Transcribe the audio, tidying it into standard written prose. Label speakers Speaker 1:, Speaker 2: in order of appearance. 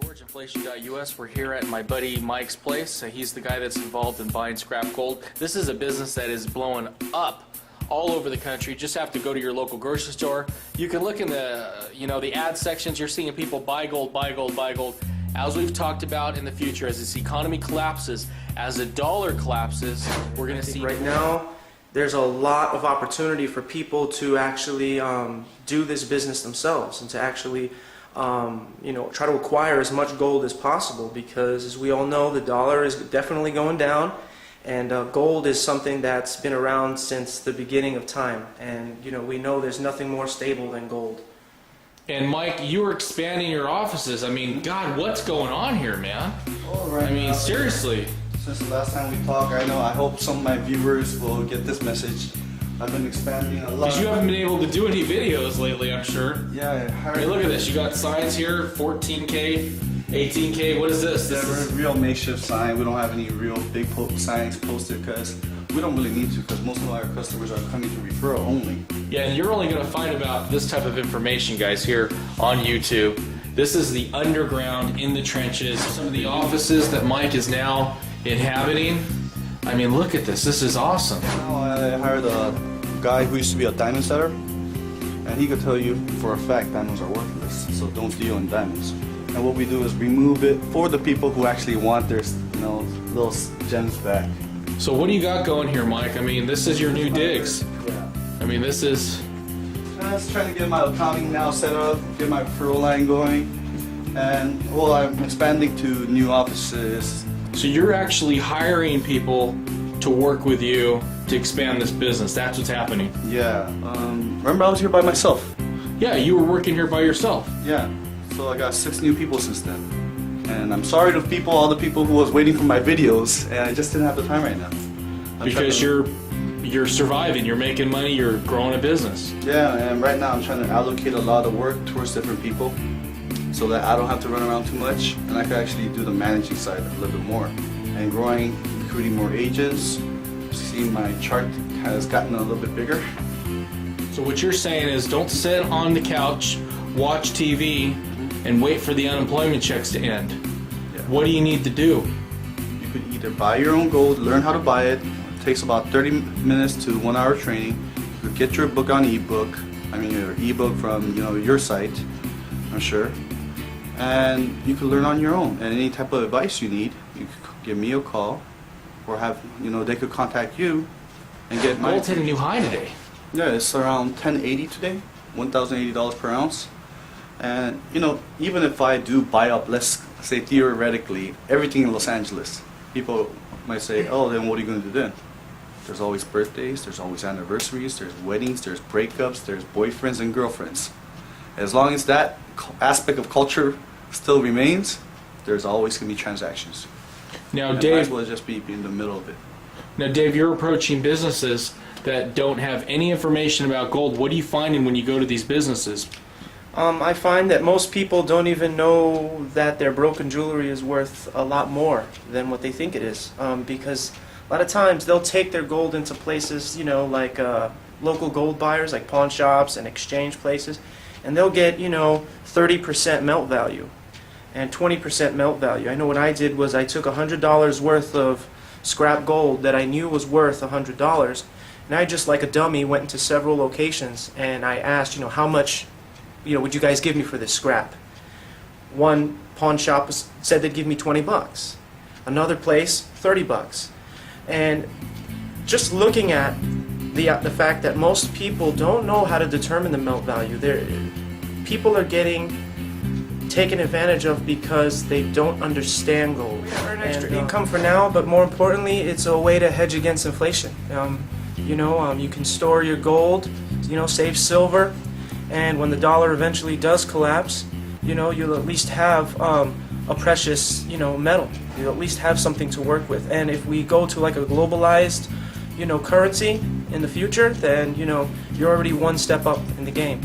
Speaker 1: George, Inflation.us. We're here at my buddy Mike's place. He's the guy that's involved in buying scrap gold. This is a business that is blowing up all over the country. Just have to go to your local grocery store. You can look in the, the ad sections. You're seeing people buy gold, buy gold, buy gold. As we've talked about in the future, as this economy collapses, as the dollar collapses, we're going to see...
Speaker 2: Right now, there's a lot of opportunity for people to actually do this business themselves and to actually try to acquire as much gold as possible, because as we all know, the dollar is definitely going down, and gold is something that's been around since the beginning of time, and we know there's nothing more stable than gold.
Speaker 1: And Mike, you were expanding your offices. I mean, God, what's going on here, man?
Speaker 3: Well, right
Speaker 1: I mean,
Speaker 3: now,
Speaker 1: seriously.
Speaker 3: Since the last time we talked, I hope some of my viewers will get this message. I've been expanding a lot.
Speaker 1: Because you haven't been able to do any videos lately, I'm sure.
Speaker 3: Yeah.
Speaker 1: I mean, look at this. You got signs here, 14K, 18K. What is this?
Speaker 3: This is a real makeshift sign. We don't have any real big signs posted because we don't really need to, because most of our customers are coming to referral only.
Speaker 1: Yeah, and you're only going to find about this type of information, guys, here on YouTube. This is the underground, in the trenches. Some of the offices that Mike is now inhabiting. I mean, look at this. This is awesome.
Speaker 3: Now I hired a guy who used to be a diamond setter, and he could tell you for a fact diamonds are worthless, so don't deal in diamonds. And what we do is remove it for the people who actually want their little gems back.
Speaker 1: So what do you got going here, Mike? I mean, this is your new digs.
Speaker 3: Yeah.
Speaker 1: I mean, this is...
Speaker 3: I'm just trying to get my accounting now set up, get my referral line going, and well, I'm expanding to new offices.
Speaker 1: So you're actually hiring people to work with you to expand this business. That's what's happening.
Speaker 3: Yeah. Remember I was here by myself?
Speaker 1: Yeah, you were working here by yourself.
Speaker 3: Yeah. So I got 6 new people since then. And I'm sorry to all the people who was waiting for my videos, and I just didn't have the time right now.
Speaker 1: Because you're surviving, you're making money, you're growing a business.
Speaker 3: Yeah, and right now I'm trying to allocate a lot of work towards different people so that I don't have to run around too much, and I can actually do the managing side a little bit more. And growing, recruiting more agents. See, my chart has gotten a little bit bigger.
Speaker 1: So what you're saying is, don't sit on the couch, watch TV, and wait for the unemployment checks to end.
Speaker 3: Yeah.
Speaker 1: What do you need to do?
Speaker 3: You could either buy your own gold, learn how to buy it. It takes about 30 minutes to 1 hour training. You could get your book on ebook. I mean, your ebook from your site, I'm sure. And you can learn on your own. And any type of advice you need, you could give me a call, or have they could contact you and get my.
Speaker 1: Gold's hit a new high today.
Speaker 3: Yeah, it's around 1080 today, $1,080 per ounce. And even if I do buy up, let's say theoretically, everything in Los Angeles, people might say, oh, then what are you going to do then? There's always birthdays, there's always anniversaries, there's weddings, there's breakups, there's boyfriends and girlfriends. As long as that aspect of culture still remains, there's always going to be transactions.
Speaker 1: Now,
Speaker 3: and
Speaker 1: Dave,
Speaker 3: might as well just be in the middle of it.
Speaker 1: Now, Dave, you're approaching businesses that don't have any information about gold. What are you finding when you go to these businesses?
Speaker 2: I find that most people don't even know that their broken jewelry is worth a lot more than what they think it is, because a lot of times they'll take their gold into places, like local gold buyers, like pawn shops and exchange places, and they'll get, 30% melt value and 20% melt value. I know what I did was I took $100 worth of scrap gold that I knew was worth $100, and I just, like a dummy, went into several locations and I asked, how much would you guys give me for this scrap? One pawn shop said they'd give me 20 bucks. Another place, 30 bucks. And just looking at the fact that most people don't know how to determine the melt value, people are getting taken advantage of because they don't understand gold. We earn extra income for now, but more importantly, it's a way to hedge against inflation. You can store your gold, save silver, and when the dollar eventually does collapse, you'll at least have a precious, metal. You'll at least have something to work with. And if we go to like a globalized, currency in the future, then, you're already one step up in the game.